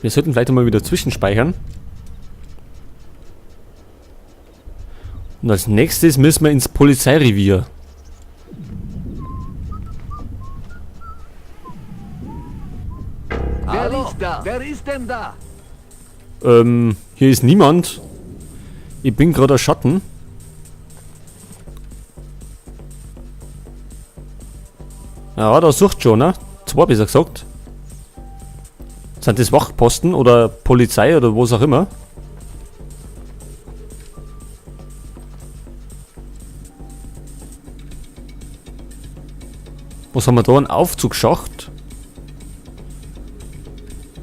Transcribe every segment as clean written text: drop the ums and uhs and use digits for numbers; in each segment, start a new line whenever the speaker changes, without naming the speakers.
Wir sollten vielleicht mal wieder zwischenspeichern. Und als nächstes müssen wir ins Polizeirevier.
Wer ist da? Wer ist denn da?
Hier ist niemand. Ich bin gerade ein Schatten. Ja, da sucht schon, ne? Zwei besser gesagt. Sind das Wachposten oder Polizei oder was auch immer? Was haben wir da? Ein Aufzugsschacht.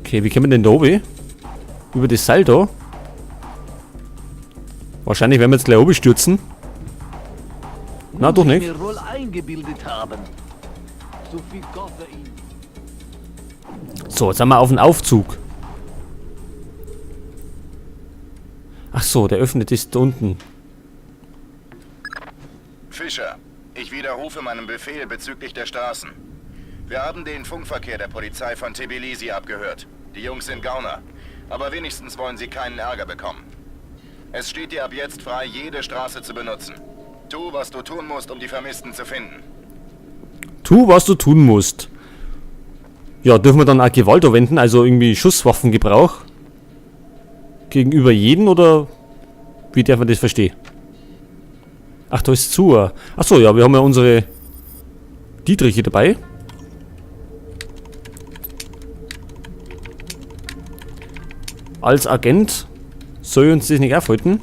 Okay, wie kommen wir denn da oben? Über das Seil da? Wahrscheinlich werden wir jetzt gleich oben stürzen. Na, doch nicht.
Mir wohl eingebildet haben. Zu viel Koffein.
So, jetzt sind wir auf dem Aufzug. Ach so, der öffnet ist da unten.
Fischer, ich widerrufe meinen Befehl bezüglich der Straßen. Wir haben den Funkverkehr der Polizei von Tbilisi abgehört. Die Jungs sind Gauner, aber wenigstens wollen sie keinen Ärger bekommen. Es steht dir ab jetzt frei, jede Straße zu benutzen. Tu, was du tun musst, um die Vermissten zu finden.
Tu, was du tun musst. Ja, dürfen wir dann auch Gewalt anwenden, also irgendwie Schusswaffengebrauch? Gegenüber jeden oder wie darf man das verstehen? Ach, da ist zu. Ach so, ja, wir haben ja unsere Dietriche dabei. Als Agent soll uns das nicht aufhalten.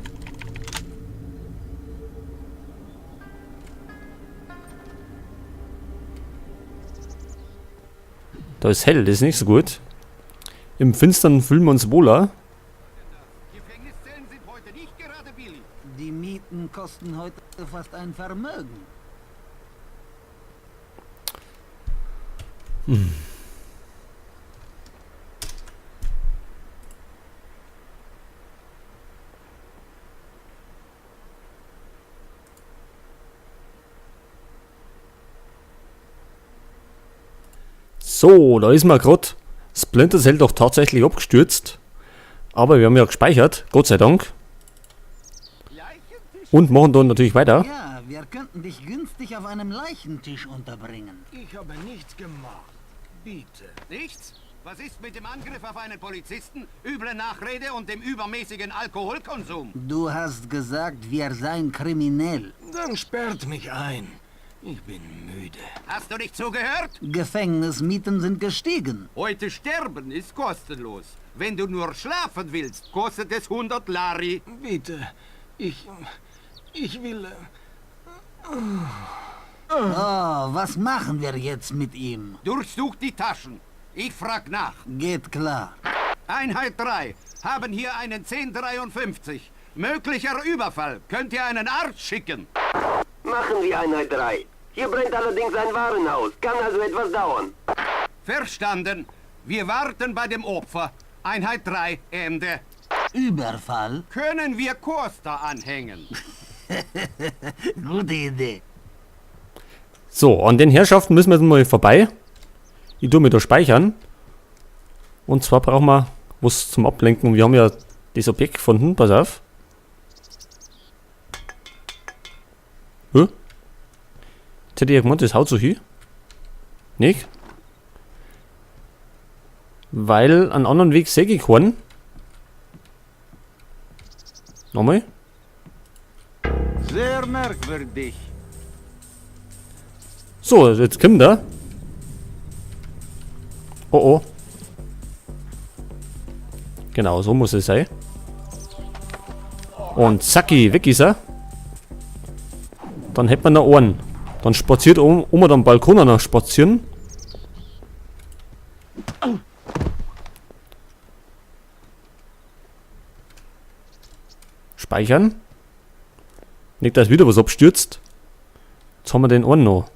Da ist hell, das ist nicht so gut. Im Finstern fühlen wir uns wohler.
Gefängniszellen sind heute nicht gerade billig.
Die Mieten kosten heute fast ein Vermögen.
So, da ist mal gerade Splinter Cell doch tatsächlich abgestürzt. Aber wir haben ja gespeichert, Gott sei Dank. Und machen dann natürlich weiter.
Ja, wir könnten dich günstig auf einem Leichentisch unterbringen.
Ich habe nichts gemacht. Bitte.
Nichts? Was ist mit dem Angriff auf einen Polizisten, üble Nachrede und dem übermäßigen Alkoholkonsum?
Du hast gesagt, wir seien kriminell.
Dann sperrt mich ein. Ich bin müde.
Hast du nicht zugehört?
Gefängnismieten sind gestiegen.
Heute sterben ist kostenlos. Wenn du nur schlafen willst, kostet es 100 Lari.
Bitte. Ich will...
Oh, was machen wir jetzt mit ihm?
Durchsucht die Taschen. Ich frag nach.
Geht klar.
Einheit 3. Haben hier einen 1053. Möglicher Überfall. Könnt ihr einen Arzt schicken?
Machen Sie Einheit 3. Hier brennt allerdings ein Warenhaus. Kann also etwas dauern.
Verstanden. Wir warten bei dem Opfer. Einheit 3. Ende.
Überfall?
Können wir Coaster anhängen?
Gute Idee.
So, an den Herrschaften müssen wir jetzt mal vorbei. Ich tue mir da speichern. Und zwar brauchen wir was zum Ablenken. Wir haben ja das Objekt gefunden. Pass auf. Jetzt hätte ich gemeint, das haut so hin. Nicht? Weil einen anderen Weg sehe ich keinen. Nochmal.
Sehr merkwürdig.
So, jetzt kommt er. Oh oh. Genau, so muss es sein. Und zacki, weg ist er. Dann hätte man da Ohren. Dann spaziert Oma am Balkon noch spazieren. Speichern. Nicht, dass wieder was abstürzt. Jetzt haben wir den Ohren noch.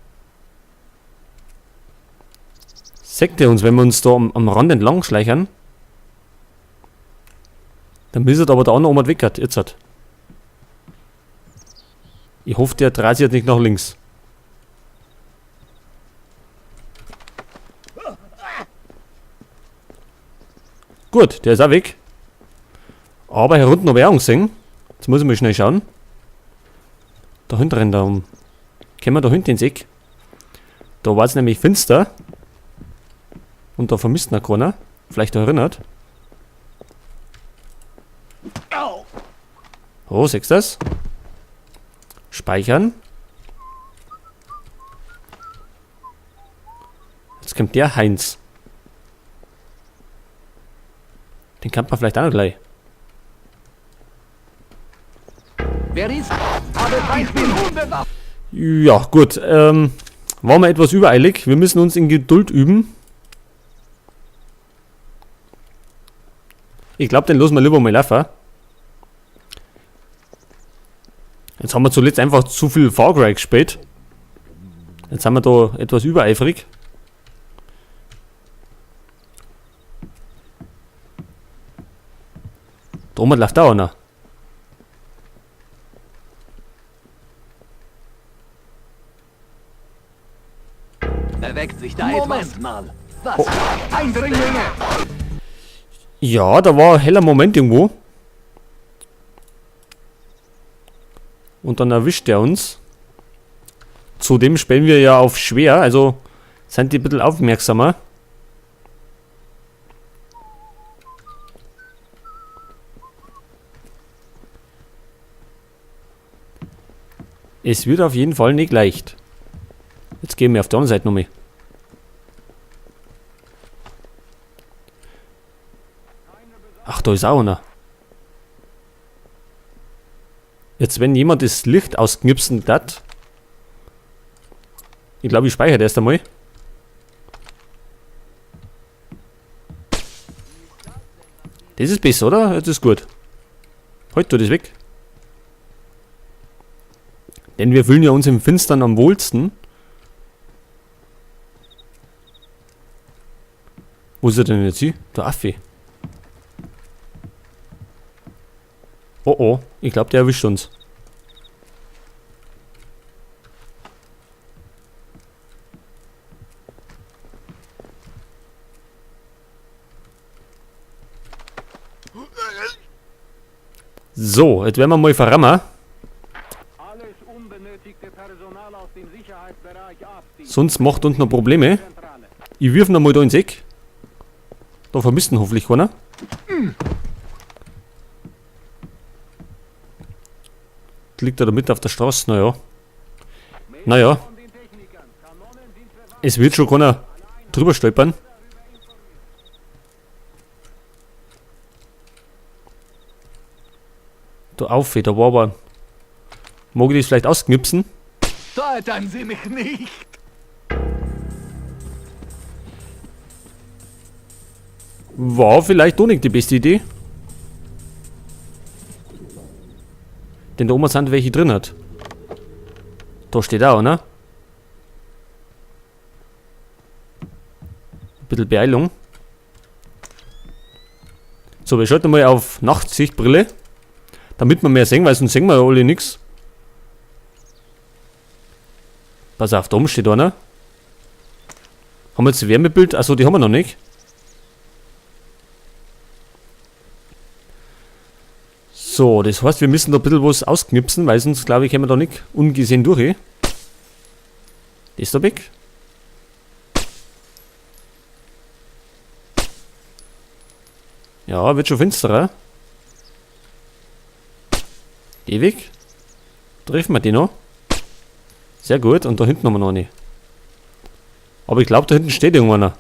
Sagt er uns, wenn wir uns da am Rand entlang schleichern? Dann müsste aber der andere Oma weg hat. Jetzt hat. Ich hoffe, der dreht sich jetzt nicht nach links. Gut, der ist auch weg. Aber hier unten habe ich auch gesehen. Jetzt muss ich mal schnell schauen. Da hinten rennt er um. Können wir da hinten ins Eck? Da war es nämlich finster. Und da vermisst noch keiner. Vielleicht erinnert. Oh, siehst du das? Speichern. Jetzt kommt der Heinz. Den kann man vielleicht auch noch gleich.
Wer ist? Aber ich bin unbewaffnet.
Ja, gut. Waren wir etwas übereilig. Wir müssen uns in Geduld üben. Ich glaube, den lassen wir lieber mal laufen. Jetzt haben wir zuletzt einfach zu viel Far Cry gespielt. Jetzt sind wir da etwas übereifrig. Da oben läuft auch einer.
Bewegt sich da etwas? Mal. Was?
Oh.
Eindringlinge!
Ja, da war ein heller Moment irgendwo. Und dann erwischt er uns. Zudem spielen wir ja auf schwer, also seid die ein bisschen aufmerksamer. Es wird auf jeden Fall nicht leicht. Jetzt gehen wir auf der anderen Seite nochmal. Ach, da ist auch einer. Jetzt, wenn jemand das Licht ausknipsen hat. Ich glaube, ich speichere erst einmal. Das ist besser, oder? Das ist gut. Heute tut das weg. Denn wir fühlen ja uns im Finstern am wohlsten. Wo ist er denn jetzt hier? Der Affe. Oh oh, ich glaube, der erwischt uns. So, jetzt werden wir mal verrammen.
Alles unbenötigte Personal aus dem Sicherheitsbereich abziehen.
Sonst macht uns noch Probleme. Ich wirf ihn einmal da ins Eck. Da vermisst ihn hoffentlich keiner. Liegt er da mit auf der Straße? Naja. Naja. Es wird schon keiner drüber stolpern. Da auf, da war aber. Mag ich das vielleicht ausknipsen?
Töten Sie mich nicht!
War vielleicht doch nicht die beste Idee. Denn da oben sind welche drin hat. Da steht auch, ne? Ein bisschen Beeilung. So, wir schalten mal auf Nachtsichtbrille. Damit wir mehr sehen, weil sonst sehen wir ja alle nichts. Pass auf, da oben steht einer. Haben wir jetzt ein Wärmebild? Achso, die haben wir noch nicht. So, das heißt, wir müssen da ein bisschen was ausknipsen, weil sonst, glaube ich, können wir da nicht ungesehen durch. Das ist da weg. Ja, wird schon finsterer. Ewig. Treffen wir die noch. Sehr gut, und da hinten haben wir noch eine. Aber ich glaube, da hinten steht irgendwann.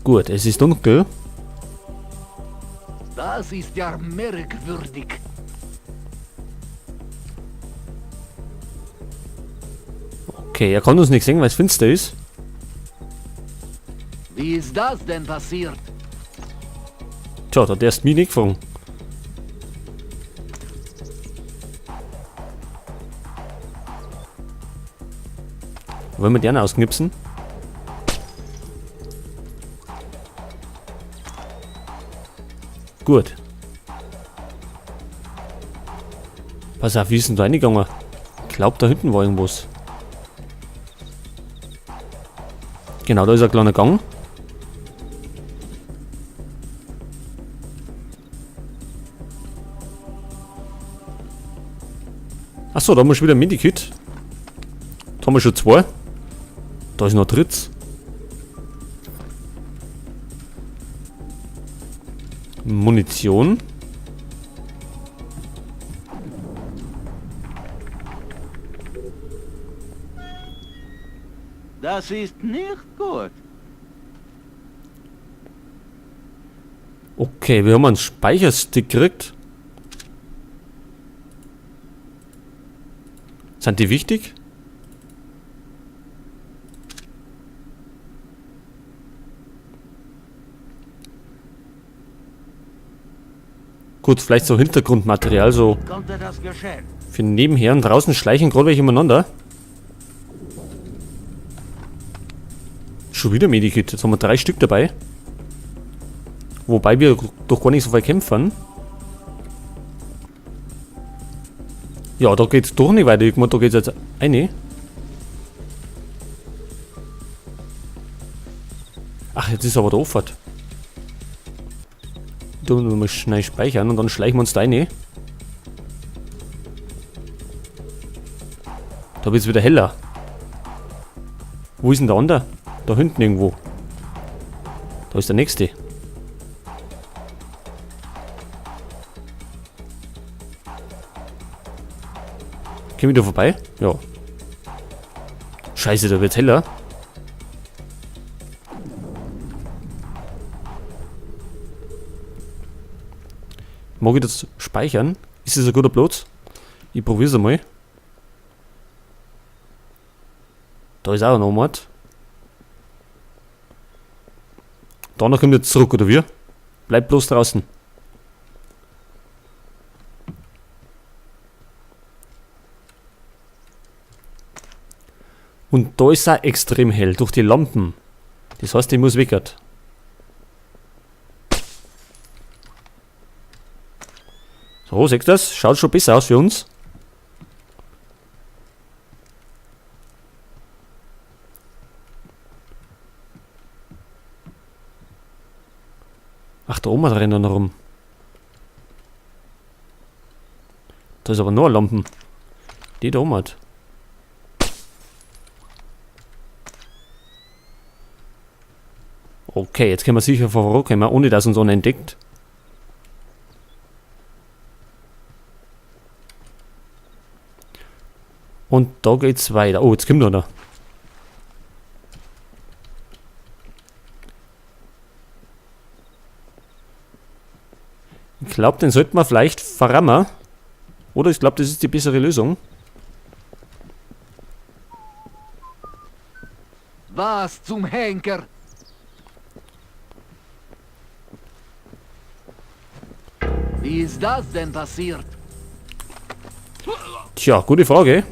Gut, es ist dunkel.
Das ist ja merkwürdig.
Okay, er kann uns nicht sehen, weil es finster ist.
Wie ist das denn passiert?
Tja, da hat erst mich nicht gefragt. Wollen wir den ausknipsen? Gut. Pass auf, wie ist denn da reingegangen? Ich glaube, da hinten war irgendwas. Genau, da ist ein kleiner Gang. Achso, da haben wir schon wieder ein Medikit. Da haben wir schon 2. Da ist noch ein drittes. Munition.
Das ist nicht gut.
Okay, wir haben einen Speicherstick gekriegt. Sind die wichtig? Gut, vielleicht so Hintergrundmaterial, so
Kommt das Geschäft?
für nebenher und draußen schleichen gerade welche umeinander. Schon wieder Medikit. Jetzt haben wir 3 Stück dabei. Wobei wir doch gar nicht so weit kämpfen. Ja, da geht's doch nicht weiter. Ich meine, da geht's jetzt eine. Ach, jetzt ist aber der Auffahrt. Da müssen wir schnell speichern und dann schleichen wir uns da rein. Da wird's wieder heller. Wo ist denn der andere? Da hinten irgendwo. Da ist der nächste. Gehen wir wieder vorbei? Ja. Scheiße, da wird's heller. Mag ich das speichern? Ist das ein guter Platz? Ich probier's einmal. Da ist auch ein Nomad. Danach kommt jetzt zurück, oder wie? Bleibt bloß draußen. Und da ist es auch extrem hell, durch die Lampen. Das heißt, ich muss weg. So, seht ihr das? Schaut schon besser aus für uns. Ach, da oben rennen noch rum. Da ist aber nur Lampen. Die da oben hat. Okay, jetzt können wir sicher vorankommen, ohne dass uns einer entdeckt. Und da geht's weiter. Oh, jetzt kommt noch einer. Ich glaube, den sollten wir vielleicht verrammen. Oder ich glaube, das ist die bessere Lösung.
Was zum Henker? Wie ist das denn passiert?
Tja, gute Frage.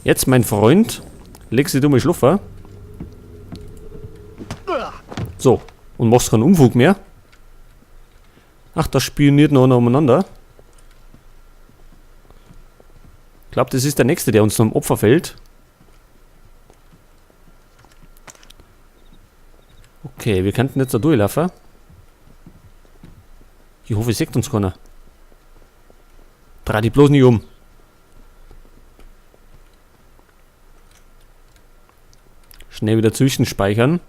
Jetzt, mein Freund, legst du dumme Schluffer. So, und machst keinen Unfug mehr. Ach, das spioniert noch umeinander. Ich glaube, das ist der nächste, der uns zum Opfer fällt. Okay, wir könnten jetzt da durchlaufen. Ich hoffe, es sieht uns keiner. Dreh dich bloß nicht um. Schnell wieder zwischenspeichern.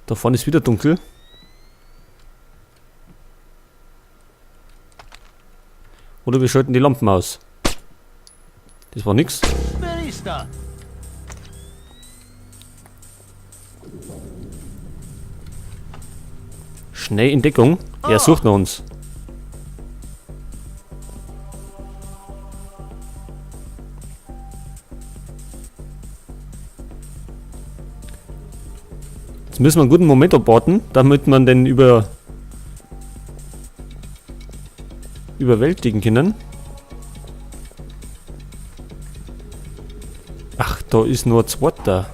Da vorne ist wieder dunkel. Oder wir schalten die Lampen aus. Das war nix.
Wer ist da?
Schnell in Deckung. Er sucht nach uns. Jetzt müssen wir einen guten Moment abwarten, damit man den überwältigen können. Ach, da ist nur ein zweiter.